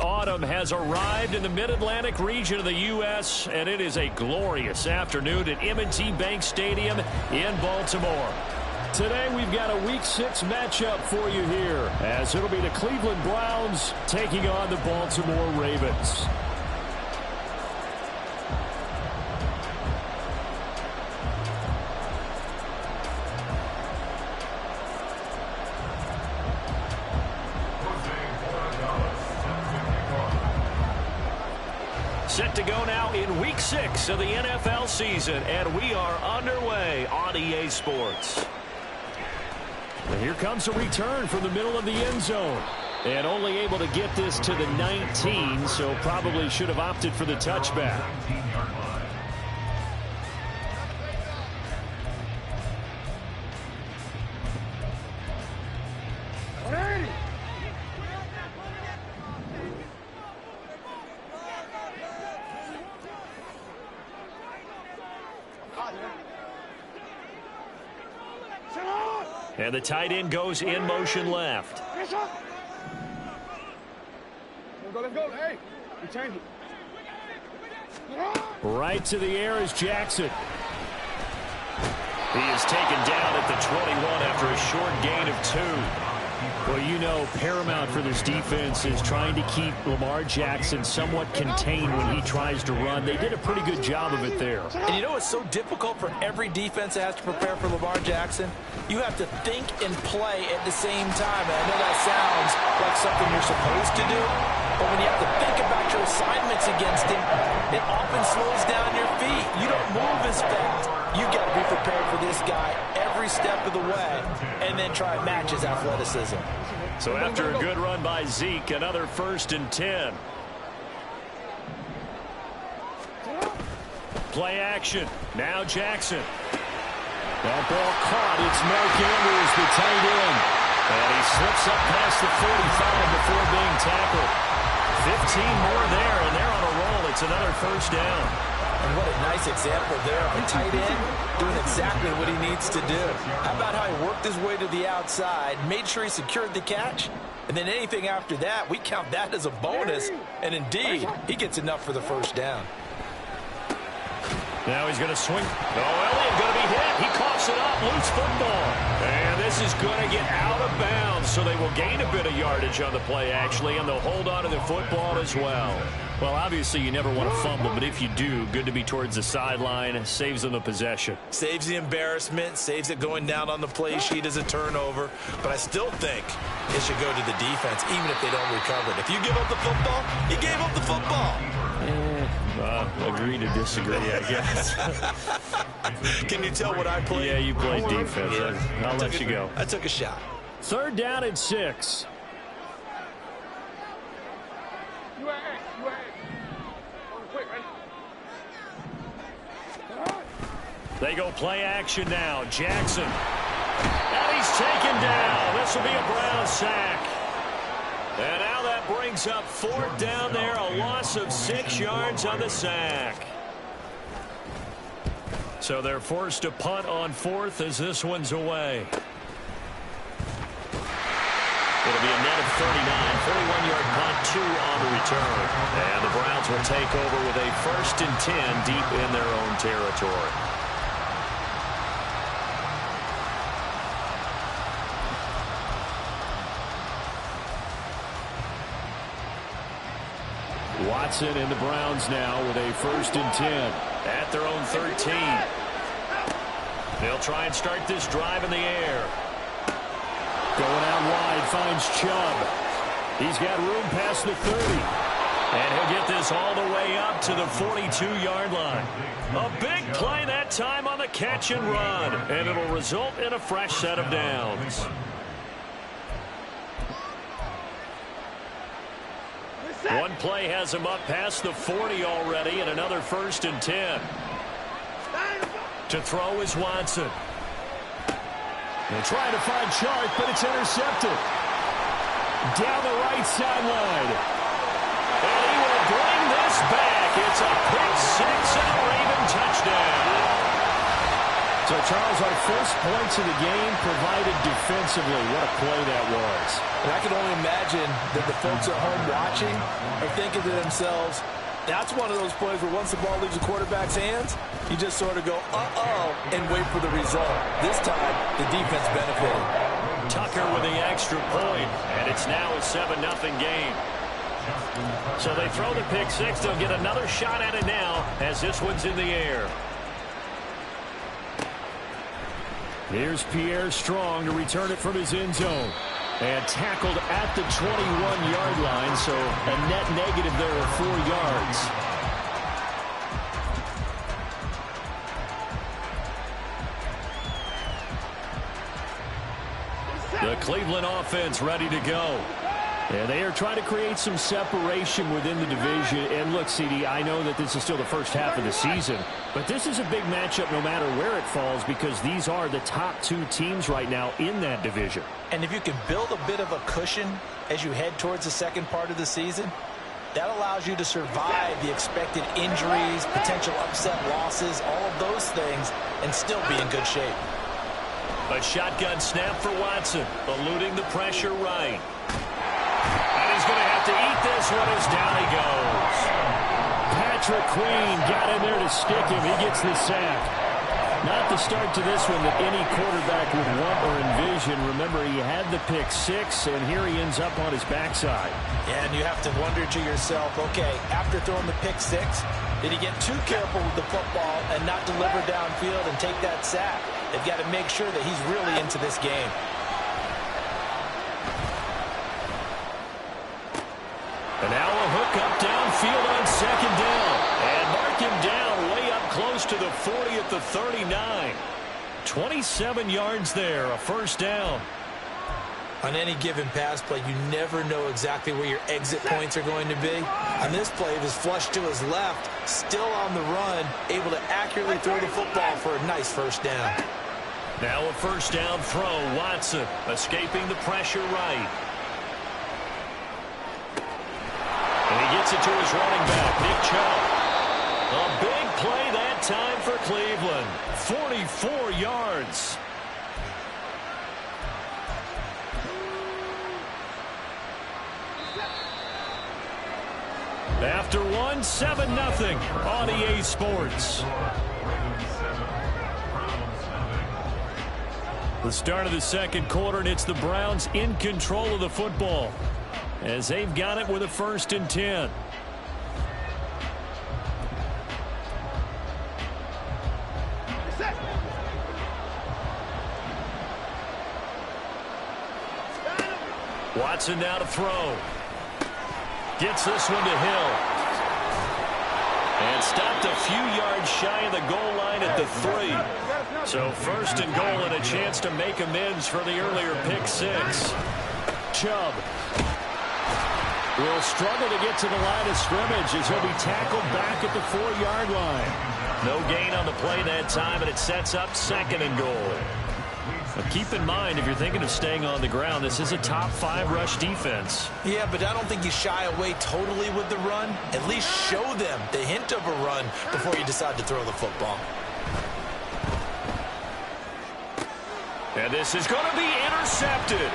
autumn has arrived in the mid-Atlantic region of the U.S., and it is a glorious afternoon at M&T Bank Stadium in Baltimore. Today we've got a Week 6 matchup for you here, as it'll be the Cleveland Browns taking on the Baltimore Ravens. Set to go now in Week 6 of the NFL season, and we are underway on EA Sports. And here comes a return from the middle of the end zone. And only able to get this to the 19, so probably should have opted for the touchback. And the tight end goes in motion left. Let's go. Hey, we change it. Right to the air is Jackson. He is taken down at the 21 after a short gain of 2. Well, you know, paramount for this defense is trying to keep Lamar Jackson somewhat contained when he tries to run. They did a pretty good job of it there. And you know it's so difficult for every defense that has to prepare for Lamar Jackson? You have to think and play at the same time. And I know that sounds like something you're supposed to do, but when you have to think about your assignments against him, it often slows down your feet. You don't move as fast. You got to be prepared for this guy every step of the way and then try and match his athleticism. So after a good run by Zeke, another 1st and 10. Play action. Now Jackson. That ball caught. It's Mark Andrews, the tight end. And he slips up past the 45 before being tackled. 15 more there, and they're on a roll. It's another 1st down. And what a nice example there of a tight end doing exactly what he needs to do. How about how he worked his way to the outside, made sure he secured the catch, and then anything after that, we count that as a bonus. And indeed, he gets enough for the 1st down. Now he's going to swing. Oh, Elliott going to be hit. He coughs it up. Loose football. And this is going to get out of bounds, so they will gain a bit of yardage on the play, actually, and they'll hold on to the football as well. Well, obviously, you never want to fumble, but if you do, good to be towards the sideline. Saves them the possession. Saves the embarrassment, saves it going down on the play sheet as a turnover. But I still think it should go to the defense, even if they don't recover it. If you give up the football, you gave up the football. Agree to disagree, I guess. Can you tell what I played? Yeah, you played defense. Yeah. I'll let you go. I took a shot. 3rd down and 6. They go play action now. Jackson. And he's taken down. This will be a Brown sack. And now that brings up 4th down there. A loss of 6 yards on the sack. So they're forced to punt on 4th as this one's away. It'll be a net of 39. 41-yard punt, 2 on the return. And the Browns will take over with a 1st and 10 deep in their own territory. Watson and the Browns now with a 1st and 10 at their own 13. They'll try and start this drive in the air. Going out wide, finds Chubb. He's got room past the 30. And he'll get this all the way up to the 42-yard line. A big play that time on the catch and run. And it'll result in a fresh set of downs. One play has him up past the 40 already, and another 1st and 10. To throw is Watson. They're trying to find Chark, but it's intercepted. Down the right sideline. And he will bring this back. It's a pick 6 and a Raven touchdown. So, Charles, our first points of the game provided defensively. What a play that was. And I can only imagine that the folks at home watching are thinking to themselves, that's one of those plays where once the ball leaves the quarterback's hands, you just sort of go, uh-oh, and wait for the result. This time, the defense benefited. Tucker with the extra point, and it's now a 7-0 game. So they throw the pick six. They'll get another shot at it now as this one's in the air. Here's Pierre Strong to return it from his end zone. And tackled at the 21-yard line, so a net negative there of 4 yards. The Cleveland offense ready to go. And they are trying to create some separation within the division. And look, CD, I know that this is still the first half of the season, but this is a big matchup no matter where it falls because these are the top 2 teams right now in that division. And if you can build a bit of a cushion as you head towards the second part of the season, that allows you to survive the expected injuries, potential upset losses, all of those things, and still be in good shape. A shotgun snap for Watson, eluding the pressure right. And he's going to have to eat this one as down he goes. Patrick Queen got in there to stick him. He gets the sack. Not the start to this one that any quarterback would want or envision. Remember, he had the pick six, and here he ends up on his backside. Yeah, and you have to wonder to yourself, okay, after throwing the pick six, did he get too careful with the football and not deliver downfield and take that sack? They've got to make sure that he's really into this game. And now a hook up downfield on second down. And mark him down way up close to the 40 at the 39. 27 yards there, a first down. On any given pass play, you never know exactly where your exit points are going to be. On this play, it was flushed to his left, still on the run, able to accurately throw the football for a nice first down. Now a first down throw. Watson escaping the pressure right. And he gets it to his running back, Nick Chubb. A big play that time for Cleveland. 44 yards. After one, 7-0 on EA Sports. The start of the second quarter, and it's the Browns in control of the football as they've got it with a 1st and 10. Watson now to throw. Gets this one to Hill. And stopped a few yards shy of the goal line at the 3. So 1st and goal and a chance to make amends for the earlier pick six. Chubb will struggle to get to the line of scrimmage as he'll be tackled back at the 4-yard line. No gain on the play that time, and it sets up 2nd and goal. Now keep in mind, if you're thinking of staying on the ground, this is a top 5 rush defense. Yeah, but I don't think you shy away totally with the run. At least show them the hint of a run before you decide to throw the football. And this is going to be intercepted.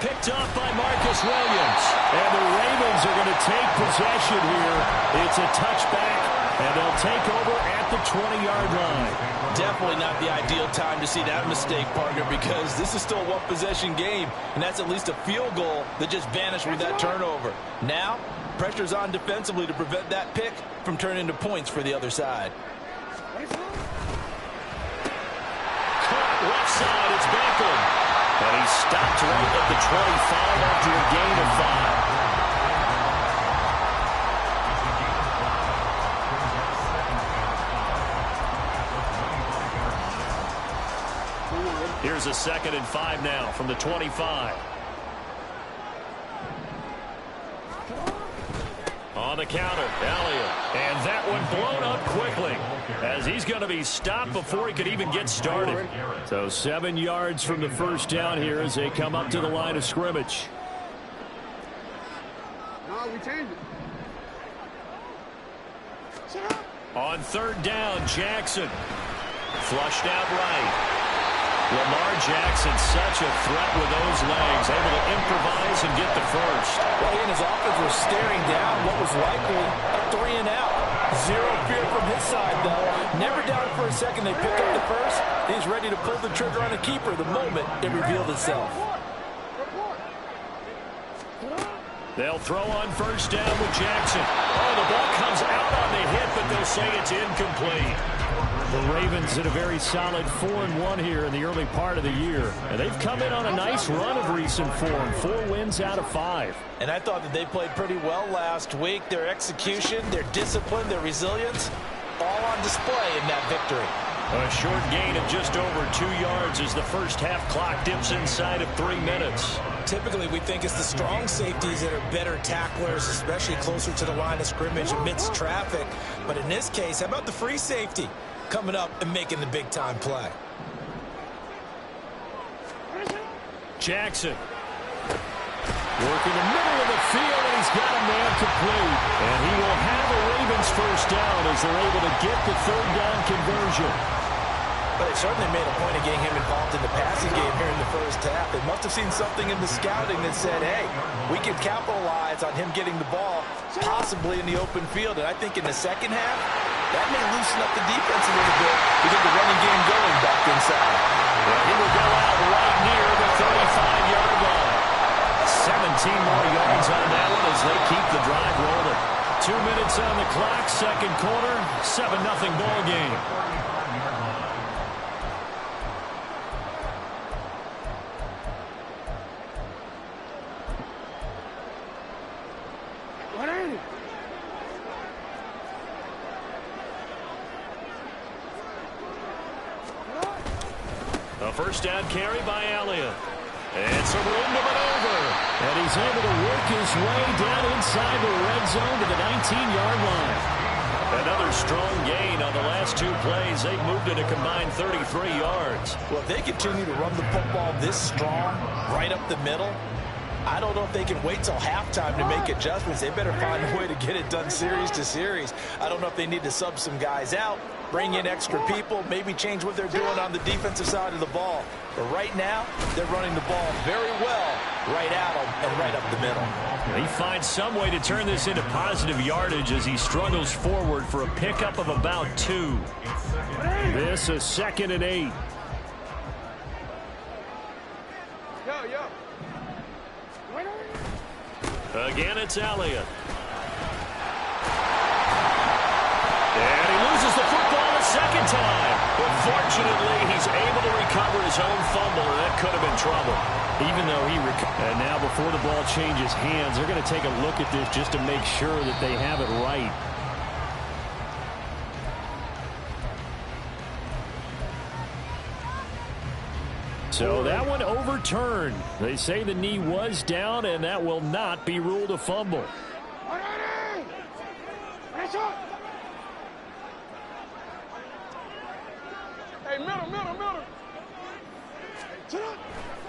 Picked off by Marcus Williams. And the Ravens are going to take possession here. It's a touchback, and they'll take over at the 20-yard line. Definitely not the ideal time to see that mistake, partner, because this is still a one-possession game, and that's at least a field goal that just vanished with that turnover. Now, pressure's on defensively to prevent that pick from turning into points for the other side. Left side, it's Beckham. And he stopped right at the 25 after a gain of 5. Here's a 2nd and 5 now from the 25. On the counter, Elliott. And that one blown up quickly as he's going to be stopped before he could even get started. So 7 yards from the first down here as they come up to the line of scrimmage. No, we changed it. On 3rd down, Jackson. Flushed out right. Lamar Jackson, such a threat with those legs, able to improvise and get the first. Well, he and his offense were staring down what was likely a 3 and out. Zero fear from his side, though. Never doubted for a second they picked up the first. He's ready to pull the trigger on a keeper the moment it revealed itself. They'll throw on first down with Jackson. Oh, the ball comes out on the hit, but they'll say it's incomplete. The Ravens in a very solid 4-1 here in the early part of the year. And they've come in on a nice run of recent form. 4 wins out of 5. And I thought that they played pretty well last week. Their execution, their discipline, their resilience, all on display in that victory. A short gain of just over 2 yards as the first half clock dips inside of 3 minutes. Typically, we think it's the strong safeties that are better tacklers, especially closer to the line of scrimmage amidst traffic. But in this case, how about the free safety coming up and making the big-time play? Jackson. Working the middle of the field, and he's got a man complete. And he will have a Ravens first down as they're able to get the third down conversion. But they certainly made a point of getting him involved in the passing game here in the first half. They must have seen something in the scouting that said, hey, we can capitalize on him getting the ball, possibly in the open field. And I think in the second half, that may loosen up the defense a little bit to get the running game going back inside. Well, he will go out right near the 35-yard line. 17 more yards on that one as they keep the drive rolling. 2 minutes on the clock, second quarter, 7-0 ball game. A first down carry by Elliott. And some room to maneuver. And he's able to work his way down inside the red zone to the 19-yard line. Another strong gain on the last 2 plays. They've moved it a combined 33 yards. Well, if they continue to run the football this strong, right up the middle, I don't know if they can wait till halftime to make adjustments. They better find a way to get it done series to series. I don't know if they need to sub some guys out, bring in extra people, maybe change what they're doing on the defensive side of the ball. But right now, they're running the ball very well right at them and right up the middle. He finds some way to turn this into positive yardage as he struggles forward for a pickup of about 2. This is 2nd and 8. Again, it's Elliott. And he loses the football a second time. But fortunately, he's able to recover his own fumble, and that could have been trouble. Even though and now before the ball changes hands, they're going to take a look at this just to make sure that they have it right. So that one overturned. They say the knee was down, and that will not be ruled a fumble. Hey, middle.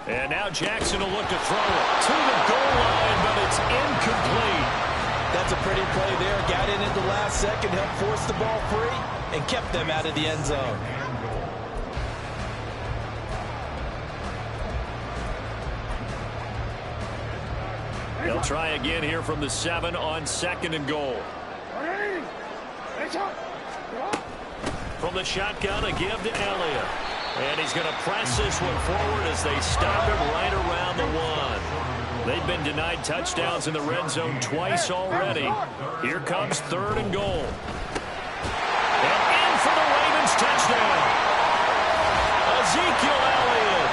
And now Jackson will look to throw it to the goal line, but it's incomplete. That's a pretty play there. Got in at the last second, helped force the ball free, and kept them out of the end zone. They'll try again here from the 7 on 2nd and goal. From the shotgun, a give to Elliott. And he's going to press this one forward as they stop him right around the 1. They've been denied touchdowns in the red zone twice already. Here comes 3rd and goal. And in for the Ravens touchdown. Ezekiel Elliott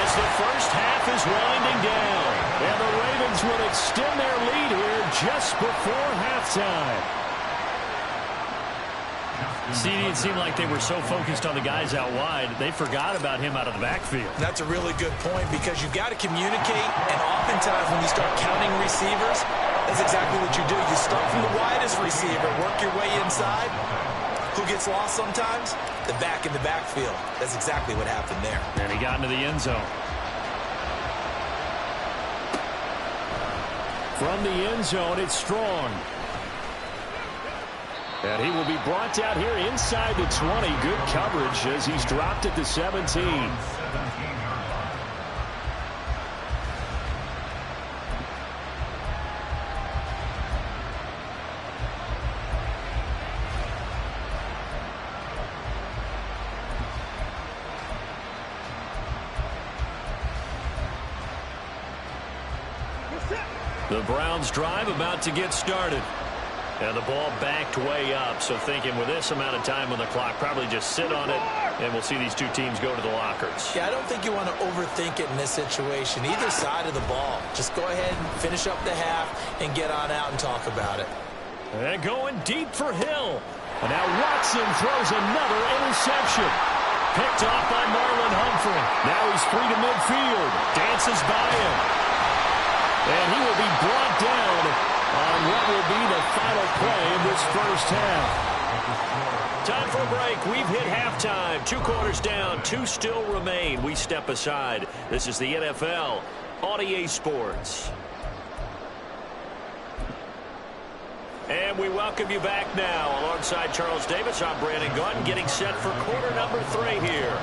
as the first half is winding down. And the Ravens would extend their lead here just before halftime. CD, it seemed like they were so focused on the guys out wide, they forgot about him out of the backfield. That's a really good point because you've got to communicate, and oftentimes when you start counting receivers, that's exactly what you do. You start from the widest receiver, work your way inside. Who gets lost sometimes? The back in the backfield. That's exactly what happened there. And he got into the end zone. From the end zone, it's Strong. And he will be brought down here inside the 20. Good coverage as he's dropped at the 17. The Browns drive about to get started. And the ball backed way up, so thinking with this amount of time on the clock, probably just sit on it, and we'll see these two teams go to the lockers. Yeah, I don't think you want to overthink it in this situation. Either side of the ball. Just go ahead and finish up the half and get on out and talk about it. And going deep for Hill. And now Watson throws another interception. Picked off by Marlon Humphrey. Now he's free to midfield. Dances by him. And he will be brought down on what will be the final play of this first half. Time for a break. We've hit halftime. 2 quarters down. 2 still remain. We step aside. This is the NFL on EA Sports. And we welcome you back now. Alongside Charles Davis, I'm Brandon Gaudin, getting set for quarter number 3 here.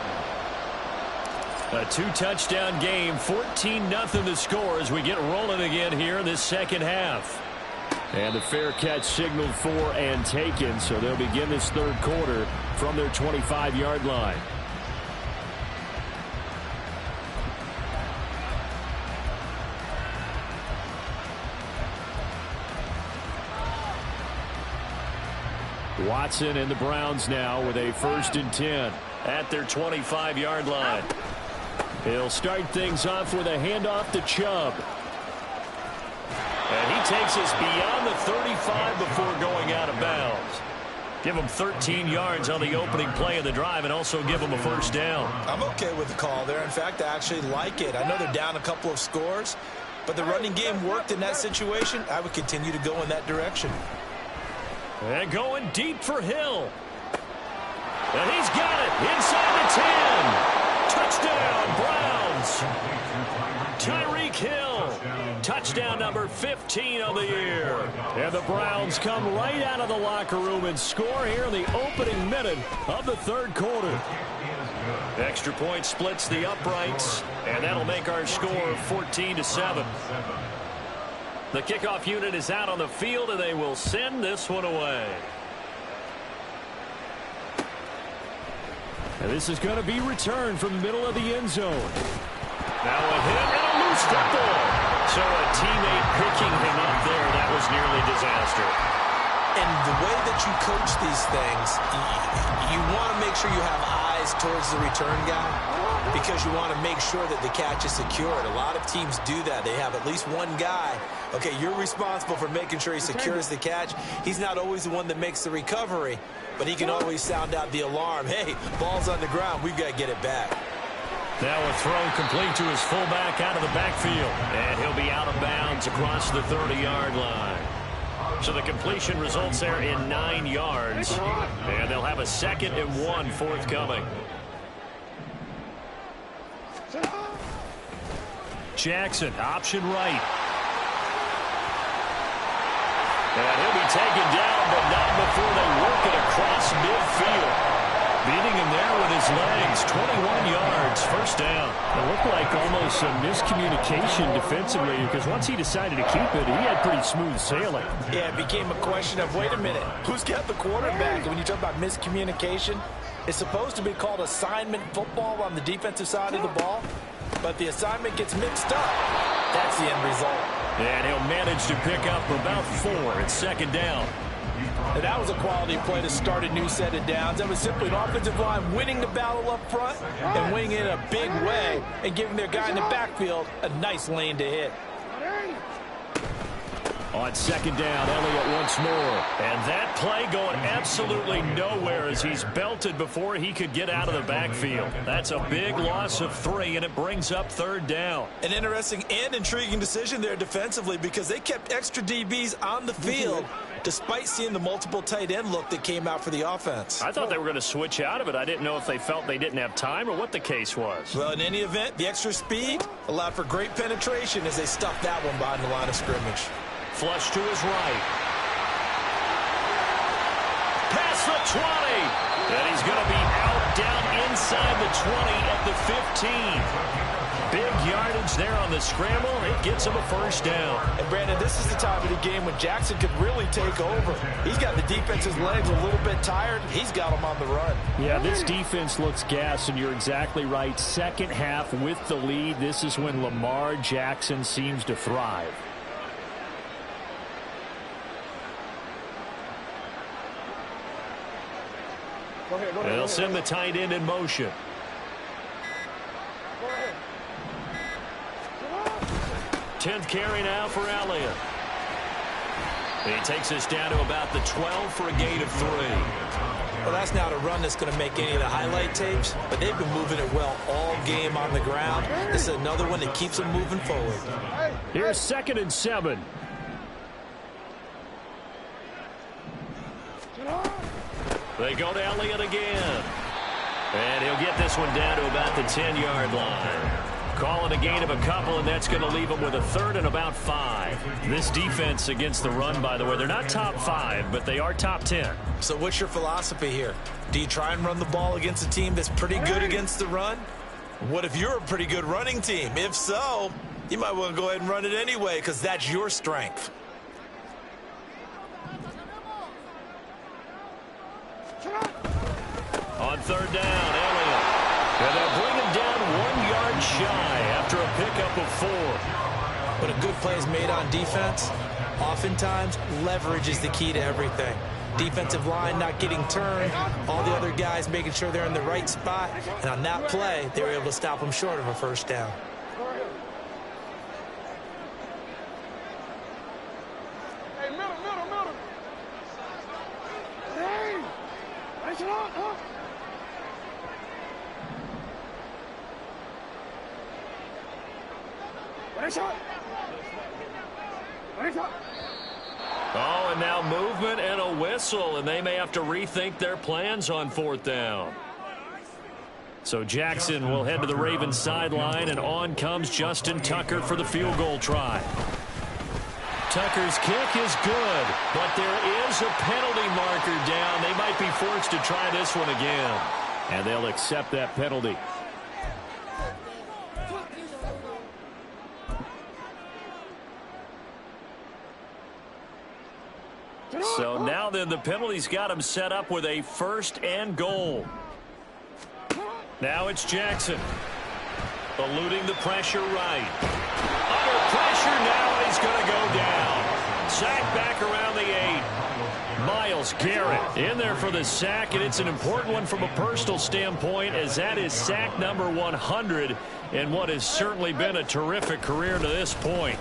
A 2-touchdown game, 14-0 the score as we get rolling again here in this second half. And the fair catch signaled for and taken, so they'll begin this third quarter from their 25-yard line. Watson and the Browns now with a 1st and 10 at their 25-yard line. He'll start things off with a handoff to Chubb. And he takes us beyond the 35 before going out of bounds. Give him 13 yards on the opening play of the drive and also give him a first down. I'm okay with the call there. In fact, I actually like it. I know they're down a couple of scores, but the running game worked in that situation. I would continue to go in that direction. And going deep for Hill. And he's got it inside the 10. Touchdown, Browns. Tyreek Hill. Touchdown number 15 of the year. And the Browns come right out of the locker room and score here in the opening minute of the third quarter. Extra point splits the uprights, and that'll make our score 14-7. The kickoff unit is out on the field, and they will send this one away. And this is going to be returned from the middle of the end zone. Now a hit and a loose football. So a teammate picking him up there, that was nearly disaster. And the way that you coach these things, you want to make sure you have eyes towards the return guy because you want to make sure that the catch is secured. A lot of teams do that. They have at least one guy. Okay, you're responsible for making sure he secures the catch. He's not always the one that makes the recovery, but he can always sound out the alarm. Hey, ball's on the ground. We've got to get it back. Now a throw complete to his fullback out of the backfield. And he'll be out of bounds across the 30-yard line. So the completion results there in 9 yards. And they'll have a 2nd and 1 forthcoming. Jackson, option right. And he'll be taken down, but not before they work it across midfield. Beating him there with his legs, 21 yards, first down. It looked like almost some miscommunication defensively because once he decided to keep it, he had pretty smooth sailing. Yeah, it became a question of, wait a minute, who's got the quarterback? And when you talk about miscommunication, it's supposed to be called assignment football on the defensive side of the ball, but the assignment gets mixed up. That's the end result. And he'll manage to pick up about 4 at 2nd down. And that was a quality play to start a new set of downs. That was simply an offensive line winning the battle up front and winning it in a big way and giving their guy in the backfield a nice lane to hit. On 2nd down, Elliott once more. And that play going absolutely nowhere as he's belted before he could get out of the backfield. That's a big loss of 3, and it brings up 3rd down. An interesting and intriguing decision there defensively because they kept extra DBs on the field despite seeing the multiple tight end look that came out for the offense. I thought they were going to switch out of it. I didn't know if they felt they didn't have time or what the case was. Well, in any event, the extra speed allowed for great penetration as they stuffed that one behind the line of scrimmage. Flush to his right. 20. And he's going to be out down inside the 20 at the 15. Big yardage there on the scramble. It gets him a first down. And, Brandon, this is the time of the game when Jackson could really take over. He's got the defense's legs a little bit tired. He's got them on the run. Yeah, this defense looks gassed, and you're exactly right. Second half with the lead, this is when Lamar Jackson seems to thrive. They'll send the tight end in motion. 10th carry now for Elliott. He takes us down to about the 12 for a gain of 3. Well, that's not a run that's going to make any of the highlight tapes, but they've been moving it well all game on the ground. This is another one that keeps them moving forward. Here's 2nd and 7. They go to Elliott again. And he'll get this one down to about the 10-yard line. Calling a gain of a couple, and that's going to leave them with a 3rd and about 5. This defense against the run, by the way, they're not top 5, but they are top 10. So what's your philosophy here? Do you try and run the ball against a team that's pretty good against the run? What if you're a pretty good running team? If so, you might want to go ahead and run it anyway because that's your strength. On 3rd down, Elliott. And they'll bring him down 1 yard shy after a pickup of 4. When a good play is made on defense, oftentimes leverage is the key to everything. Defensive line not getting turned, all the other guys making sure they're in the right spot, and on that play, they were able to stop them short of a first down. Hey, middle. Hey, raise it up, huh? Oh, and now movement and a whistle, and they may have to rethink their plans on 4th down. So Jackson will head to the Ravens sideline, and on comes Justin Tucker for the field goal try. Tucker's kick is good, but there is a penalty marker down. They might be forced to try this one again. And they'll accept that penalty. So now then the penalty's got him set up with a 1st and goal. Now it's Jackson. Eluding the pressure right. Under pressure now, and he's going to go down. Sack back around the 8. Myles Garrett in there for the sack, and it's an important one from a personal standpoint, as that is sack number 100 in what has certainly been a terrific career to this point.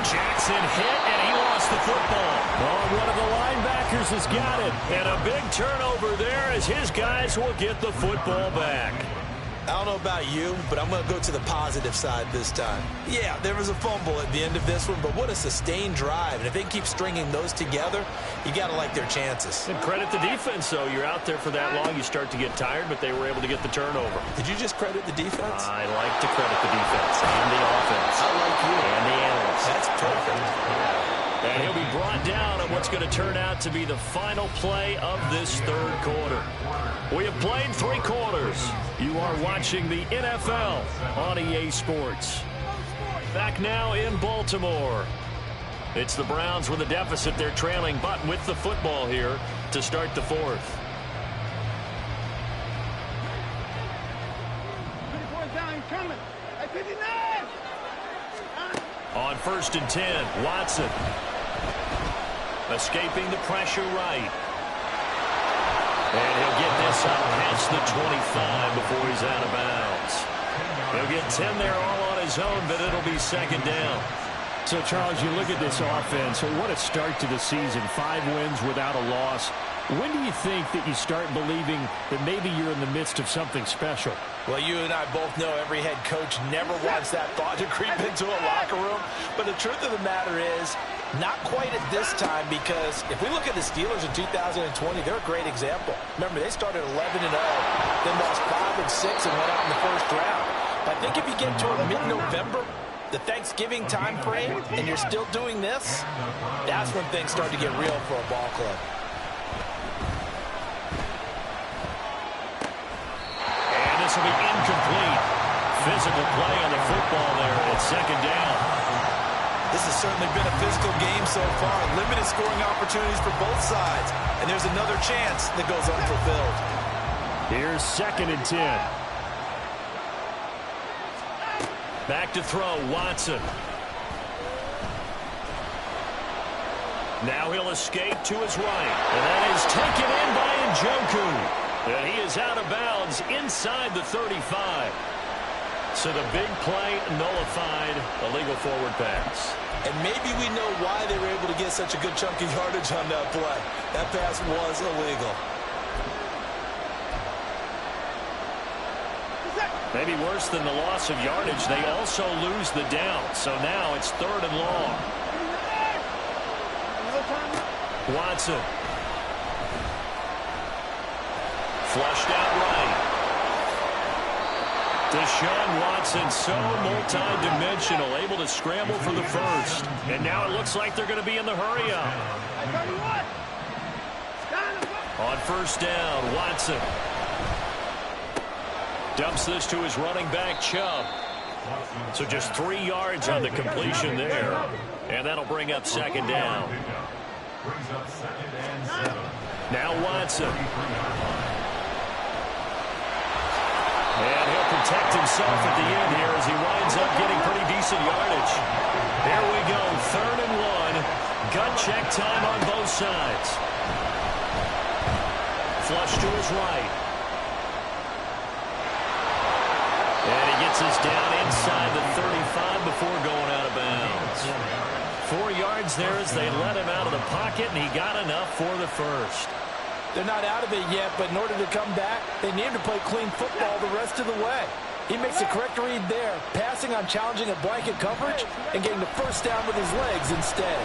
Jackson hit, and he lost the football. Oh, one of the linebackers has got it. And a big turnover there as his guys will get the football back. I don't know about you, but I'm going to go to the positive side this time. Yeah, there was a fumble at the end of this one, but what a sustained drive. And if they keep stringing those together, you got to like their chances. And credit the defense, though. You're out there for that long, you start to get tired, but they were able to get the turnover. Did you just credit the defense? I like to credit the defense and the offense. I like you. And the analysts. That's perfect. And he'll be brought down on what's going to turn out to be the final play of this 3rd quarter. We have played 3 quarters. You are watching the NFL on EA Sports. Back now in Baltimore. It's the Browns with a deficit. They're trailing, but with the football here to start the 4th. On 1st and 10, Watson. Escaping the pressure right. And he'll get this up past the 25 before he's out of bounds. He'll get 10 there all on his own, but it'll be 2nd down. So, Charles, you look at this offense. What a start to the season. 5 wins without a loss. When do you think that you start believing that maybe you're in the midst of something special? Well, you and I both know every head coach never wants that thought to creep into a locker room. But the truth of the matter is, not quite at this time, because if we look at the Steelers in 2020, they're a great example. Remember, they started 11-0, then lost 5 and 6 and went out in the 1st round. But I think if you get to mid-November, the Thanksgiving time frame, and you're still doing this, that's when things start to get real for a ball club. will be incomplete. Physical play on the football there at second down. This has certainly been a physical game so far. Limited scoring opportunities for both sides. And there's another chance that goes unfulfilled. Here's 2nd and 10. Back to throw, Watson. Now he'll escape to his right. And that is taken in by Njoku. And he is out of bounds inside the 35. So the big play nullified, a legal forward pass. And maybe we know why they were able to get such a good chunk of yardage on that play. That pass was illegal. Maybe worse than the loss of yardage, they also lose the down. So now it's 3rd and long. Watson. Flushed out right. Deshaun Watson, so multi-dimensional, able to scramble for the first. And now it looks like they're going to be in the hurry-up. On 1st down, Watson. Dumps this to his running back, Chubb. So just 3 yards on the completion there. And that'll bring up 2nd down. Now Watson. And he'll protect himself at the end here as he winds up getting pretty decent yardage. Here we go, 3rd and 1. Gut check time on both sides. Flush to his right. And he gets us down inside the 35 before going out of bounds. 4 yards there as they let him out of the pocket, and he got enough for the first. They're not out of it yet, but in order to come back, they need to play clean football the rest of the way. He makes a correct read there, passing on challenging a blanket coverage and getting the first down with his legs instead.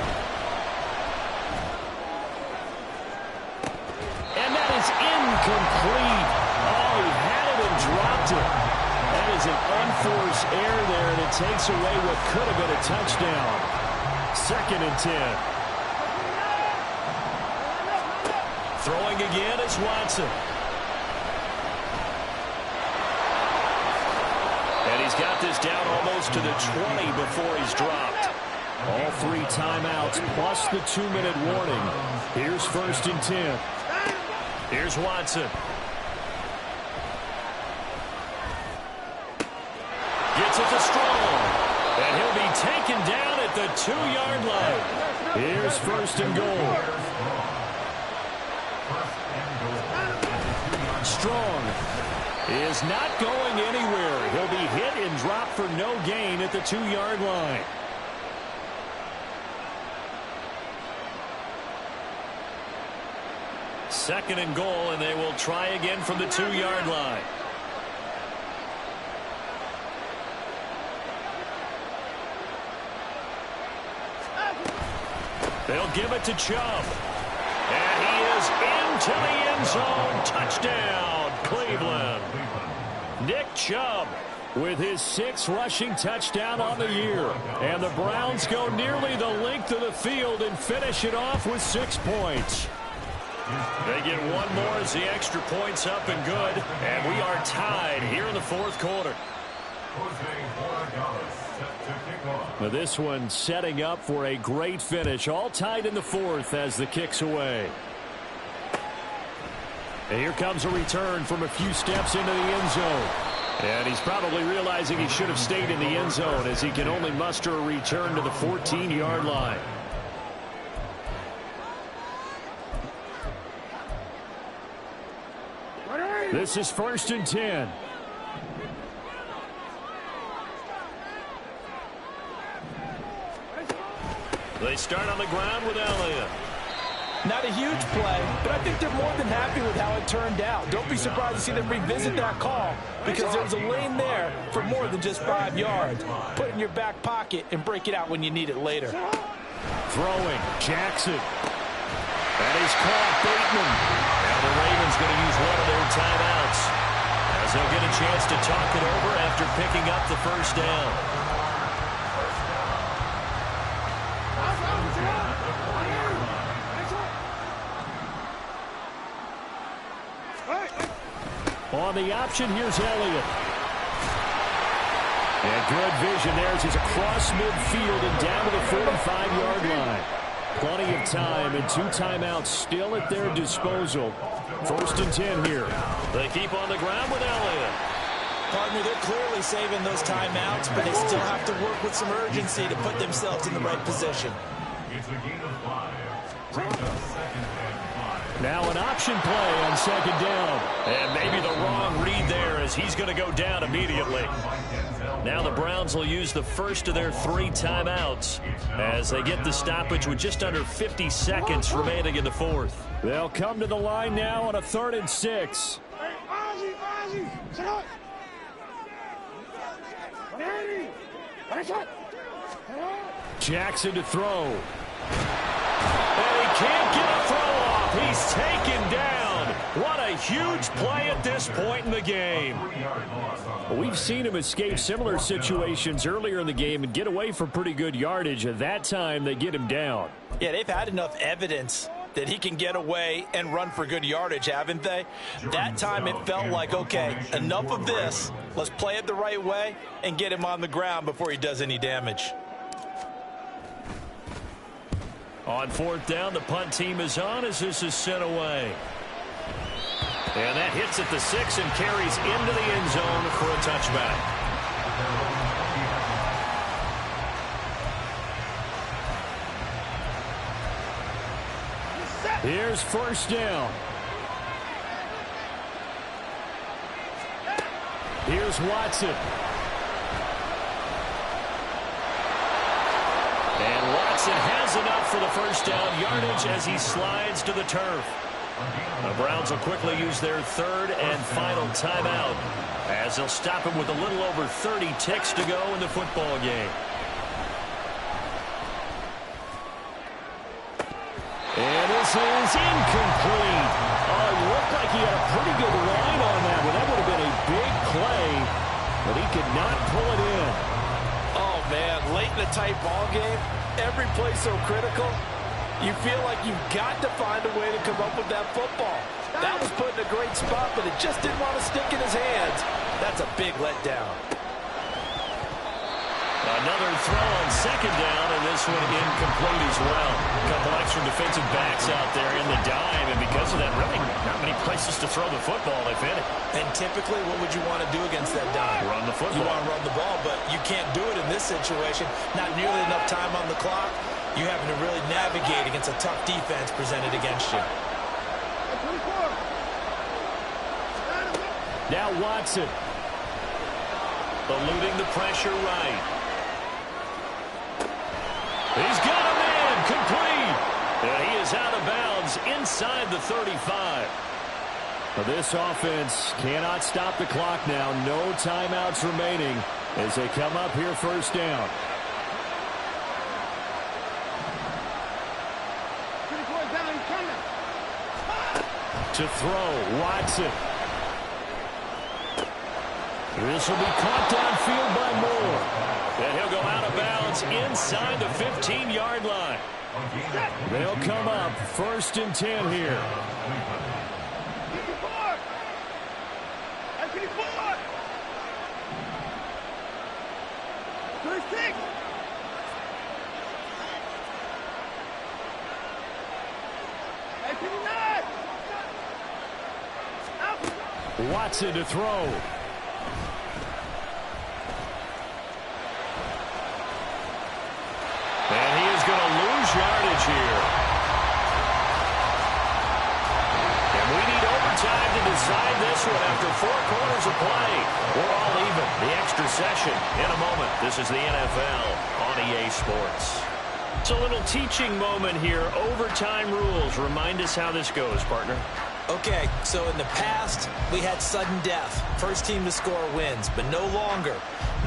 And that is incomplete. Oh, he had it and dropped it. That is an unforced error there, and it takes away what could have been a touchdown. 2nd and 10. Throwing again is Watson. And he's got this down almost to the 20 before he's dropped. All 3 timeouts plus the 2-minute warning. Here's 1st and 10. Here's Watson. Gets it to Strong. And he'll be taken down at the 2-yard line. Here's 1st and goal. Strong is not going anywhere. He'll be hit and dropped for no gain at the 2-yard line. Second and goal, and they will try again from the 2-yard line. They'll give it to Chubb. And he is into the end zone. Touchdown, Cleveland. Nick Chubb with his 6th rushing touchdown on the year. And the Browns go nearly the length of the field and finish it off with 6 points. They get one more as the extra point's up and good. And we are tied here in the 4th quarter. Now this one setting up for a great finish. All tied in the 4th as the kick's away. And here comes a return from a few steps into the end zone. And he's probably realizing he should have stayed in the end zone as he can only muster a return to the 14-yard line. This is 1st and 10. They start on the ground with Elliott. Not a huge play, but I think they're more than happy with how it turned out. Don't be surprised to see them revisit that call because there's a lane there for more than just 5 yards. Put it in your back pocket and break it out when you need it later. Throwing, Jackson. That is caught, Bateman. Now the Ravens going to use one of their timeouts as they'll get a chance to talk it over after picking up the first down. On the option, here's Elliott. And good vision there as he's across midfield and down to the 45-yard line. Plenty of time and 2 timeouts still at their disposal. 1st and 10 here. They keep on the ground with Elliott. Partner, they're clearly saving those timeouts, but they still have to work with some urgency to put themselves in the right position. Now an option play on 2nd down. And maybe the wrong read there as he's going to go down immediately. Now the Browns will use the first of their 3 timeouts as they get the stoppage with just under 50 seconds remaining in the 4th. They'll come to the line now on a 3rd and 6. Jackson to throw. And he can't get a throw off. He's taken down. What a huge play at this point in the game. We've seen him escape similar situations earlier in the game and get away from pretty good yardage. At that time, they get him down. Yeah, they've had enough evidence that he can get away and run for good yardage, haven't they? That time it felt like, okay, enough of this. Let's play it the right way and get him on the ground before he does any damage. On 4th down, the punt team is on as this is sent away. And that hits at the 6 and carries into the end zone for a touchback. Here's 1st down. Here's Watson. And Watson has enough for the 1st down yardage as he slides to the turf. The Browns will quickly use their 3rd and final timeout as they'll stop him with a little over 30 ticks to go in the football game. And this is incomplete. Oh, it looked like he had a pretty good line on that one. That would have been a big play, but he could not pull it in. Oh, man, late in a tight ball game, every play so critical. You feel like you've got to find a way to come up with that football. That was put in a great spot, but it just didn't want to stick in his hands. That's a big letdown. Another throw on 2nd down, and this one incomplete as well. A couple extra defensive backs out there in the dime, and because of that, really not many places to throw the football, if any. And typically, what would you want to do against that dime? Run the football. You want to run the ball, but you can't do it in this situation. Not nearly enough time on the clock. You're having to really navigate against a tough defense presented against you. Now Watson. Eluding the pressure right. He's got a man complete. And he is out of bounds inside the 35. Well, this offense cannot stop the clock now. No timeouts remaining as they come up here 1st down. To throw, Watson. This will be caught downfield by Moore. And he'll go out of bounds inside the 15-yard line. They'll come up 1st and 10 here. Watson to throw. And he is going to lose yardage here. And we need overtime to decide this one after 4 quarters of play. We're all even. The extra session in a moment. This is the NFL on EA Sports. It's a little teaching moment here. Overtime rules. Remind us how this goes, partner. Okay, so in the past, we had sudden death. First team to score wins, but no longer.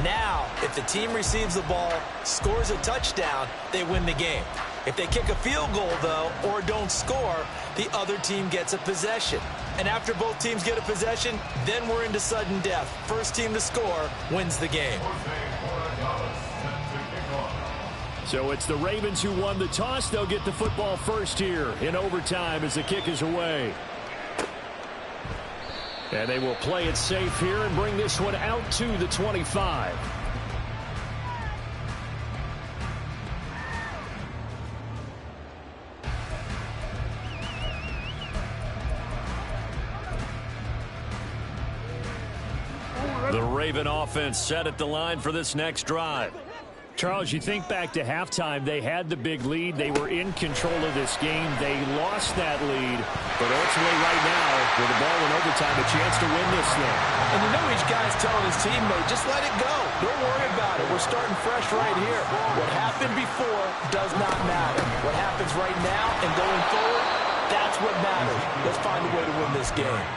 Now, if the team receives the ball, scores a touchdown, they win the game. If they kick a field goal, though, or don't score, the other team gets a possession. And after both teams get a possession, then we're into sudden death. First team to score wins the game. So it's the Ravens who won the toss. They'll get the football first here in overtime as the kick is away. And they will play it safe here and bring this one out to the 25. The Raven offense set at the line for this next drive. Charles, you think back to halftime, they had the big lead. They were in control of this game. They lost that lead. But ultimately right now, with the ball in overtime, a chance to win this thing. And you know each guy's telling his teammate, just let it go. Don't worry about it. We're starting fresh right here. What happened before does not matter. What happens right now and going forward, that's what matters. Let's find a way to win this game.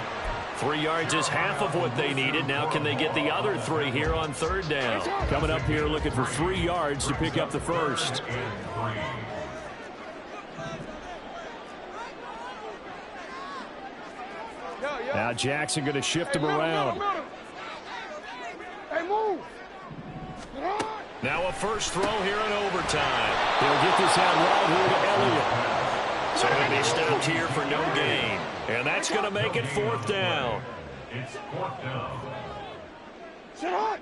3 yards is half of what they needed. Now can they get the other 3 here on third down? Coming up here looking for 3 yards to pick up the first. Now Jackson going to shift him around. Hey, move. Now a first throw here in overtime. He'll get this out wide here to Elliott. So he'll be stopped here for no gain. And that's going to make it 4th down. It's 4th down. Sit on.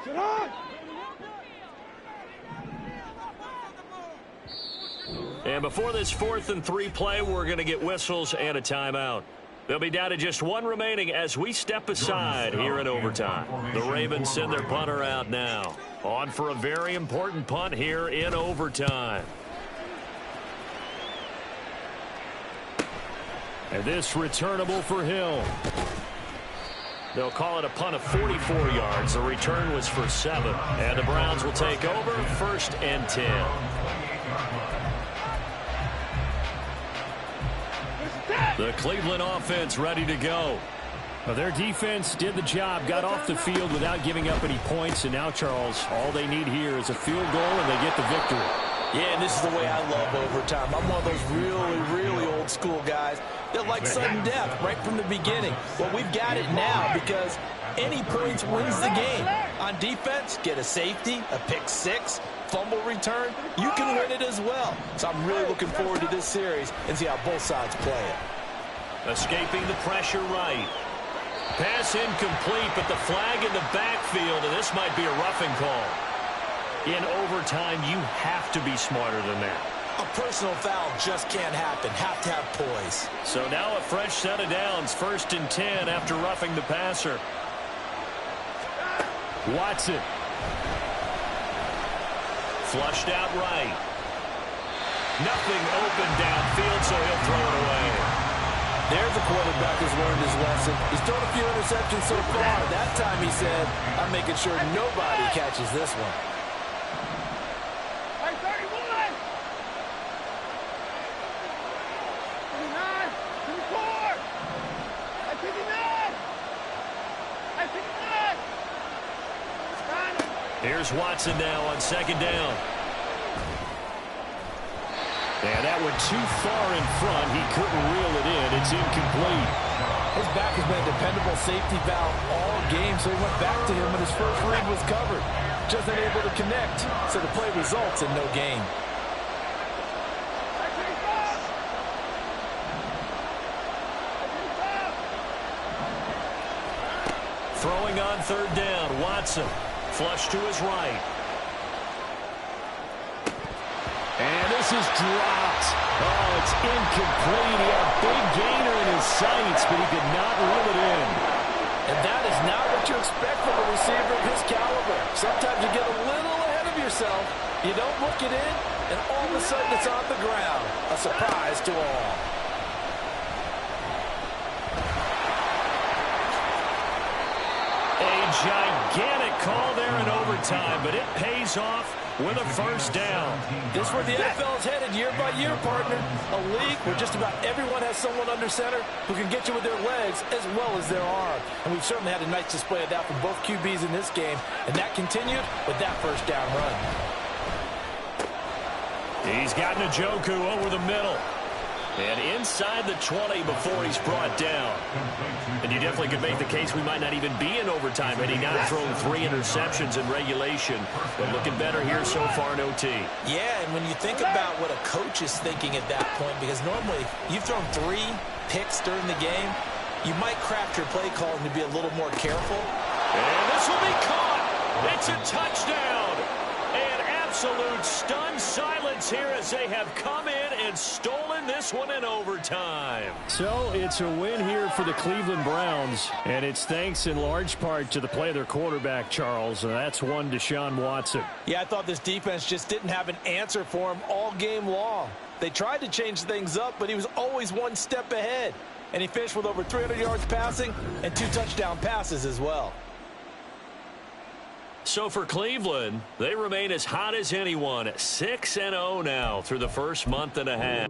Sit on. And before this 4th and 3 play, we're going to get whistles and a timeout. They'll be down to just 1 remaining as we step aside here in overtime. The Ravens send their punter out now. On for a very important punt here in overtime. And this returnable for Hill. They'll call it a punt of 44 yards. The return was for 7. And the Browns will take over 1st and 10. The Cleveland offense ready to go. Well, their defense did the job, got off the field without giving up any points. And now, Charles, all they need here is a field goal and they get the victory. Yeah, and this is the way I love overtime. I'm one of those really old school guys that like sudden death right from the beginning. Well, we've got it now because any points wins the game. On defense, get a safety, a pick 6, fumble return, you can win it as well. So I'm really looking forward to this series and see how both sides play it. Escaping the pressure right. Pass incomplete, but the flag in the backfield, and this might be a roughing call. In overtime, you have to be smarter than that. A personal foul just can't happen. Have to have poise. So now a fresh set of downs, 1st and 10 after roughing the passer. Watson. Flushed out right. Nothing open downfield, so he'll throw it away. There's a quarterback who's learned his lesson. He's thrown a few interceptions so far. That time he said, I'm making sure nobody catches this one. Hey, 31. 29. 24. Hey, 59. Hey, 59. Here's Watson now on 2nd down. And that went too far in front. He couldn't reel it in. It's incomplete. His back has been a dependable safety valve all game, so he went back to him when his first read was covered. Just unable to connect, so the play results in no gain. Throwing on 3rd down, Watson. Flush to his right. And this is dropped. Oh, it's incomplete. He had a big gainer in his sights, but he could not reel it in. And that is not what you expect from a receiver of his caliber. Sometimes you get a little ahead of yourself. You don't look it in, and all of a sudden it's on the ground. A surprise to all. A gigantic call there in overtime, but it pays off with a 1st down. This is where the NFL is headed year by year, partner. A league where just about everyone has someone under center who can get you with their legs as well as their arm. And we've certainly had a nice display of that from both QBs in this game. And that continued with that 1st down run. He's got Njoku over the middle. And inside the 20 before he's brought down. And you definitely could make the case we might not even be in overtime had he not thrown 3 interceptions in regulation. But looking better here so far in OT. Yeah, and when you think about what a coach is thinking at that point, because normally you've thrown 3 picks during the game, you might craft your play calling to be a little more careful. And this will be caught. It's a touchdown. And absolute stunned silence here as they have come in and stolen this one in overtime. So it's a win here for the Cleveland Browns, and it's thanks in large part to the play of their quarterback, Charles, and that's one Deshaun Watson. Yeah, I thought this defense just didn't have an answer for him all game long. They tried to change things up, but he was always one step ahead. And he finished with over 300 yards passing and 2 touchdown passes as well. So for Cleveland, they remain as hot as anyone, 6-0 now through the first month and a half.